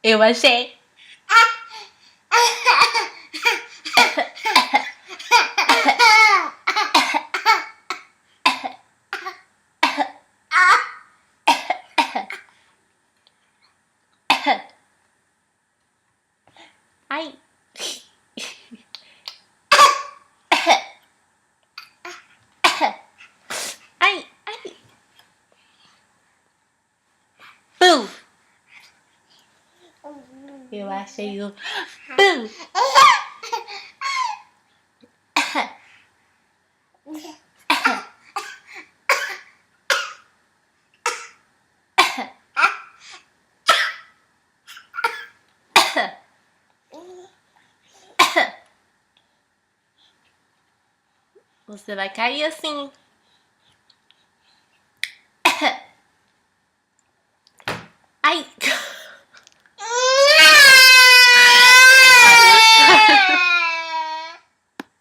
Eu achei. Ai. Ai, ai. Boo. Eu achei o Boo. Você vai cair assim. Ai.